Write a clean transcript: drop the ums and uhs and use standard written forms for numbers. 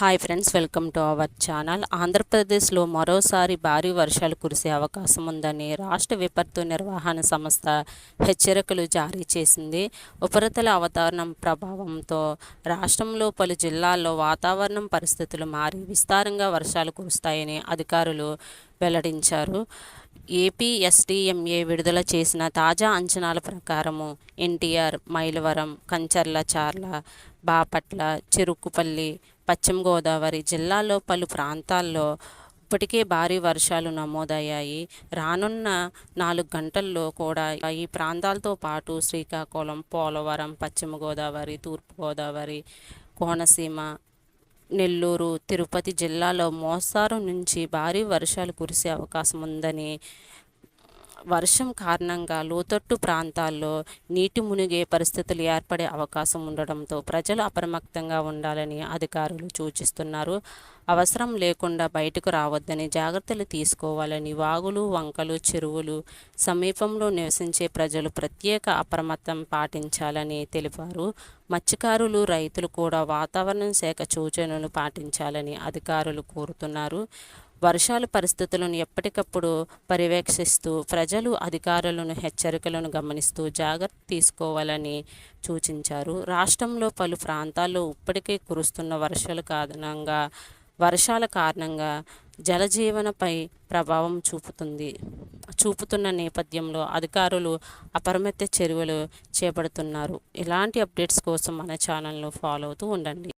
Hi friends, welcome to our channel. ఆంధ్రప్రదేశ్లో మరోసారి భారీ వర్షాలు కురిసే అవకాశం ఉందని రాష్ట్ర విపత్తు నిర్వహణ సంస్థ హెచ్చరికలు జారీ చేసింది. ఉపరితల అవతారణం ప్రభావంతో రాష్ట్రంలో పలు జిల్లాల్లో వాతావరణం పరిస్థితులు మారి విస్తారంగా వర్షాలు కురుస్తాయని అధికారులు వెల్లడించారు. ఏపీఎస్డీఎంఏ విడుదల చేసిన తాజా అంచనాల ప్రకారము ఎన్టీఆర్, మైలవరం, కంచర్ల, బాపట్ల, చెరుకుపల్లి, పశ్చిమ గోదావరి జిల్లాల్లో పలు ప్రాంతాల్లో ఇప్పటికే భారీ వర్షాలు నమోదయ్యాయి. రానున్న 4 గంటల్లో కూడా ఈ ప్రాంతాలతో పాటు శ్రీకాకుళం, పోలవరం, పశ్చిమ గోదావరి, తూర్పుగోదావరి, కోనసీమ, నెల్లూరు, తిరుపతి జిల్లాలో మోస్తారు నుంచి భారీ వర్షాలు కురిసే అవకాశం ఉందని, వర్షం కారణంగా లోతట్టు ప్రాంతాల్లో నీటి మునిగే పరిస్థితులు ఏర్పడే అవకాశం ఉండడంతో ప్రజలు అప్రమత్తంగా ఉండాలని అధికారులు సూచిస్తున్నారు. అవసరం లేకుండా బయటకు రావద్దని, జాగ్రత్తలు తీసుకోవాలని వాగులు, వంకలు, చెరువులు సమీపంలో నివసించే ప్రజలు ప్రత్యేక అప్రమత్తం పాటించాలని తెలిపారు. మత్స్యకారులు, రైతులు కూడా వాతావరణ శాఖ సూచనలు పాటించాలని అధికారులు కోరుతున్నారు. వర్షాల పరిస్థితులను ఎప్పటికప్పుడు పర్యవేక్షిస్తూ ప్రజలు అధికారులను హెచ్చరికలను గమనిస్తూ జాగ్రత్త తీసుకోవాలని సూచించారు. రాష్ట్రంలో పలు ప్రాంతాల్లో ఇప్పటికే కురుస్తున్న వర్షాల కారణంగా జలజీవనపై ప్రభావం చూపుతున్న నేపథ్యంలో అధికారులు అప్రమత్త చర్యలు చేపడుతున్నారు. ఇలాంటి అప్డేట్స్ కోసం మన ఛానల్ను ఫాలో అవుతూ ఉండండి.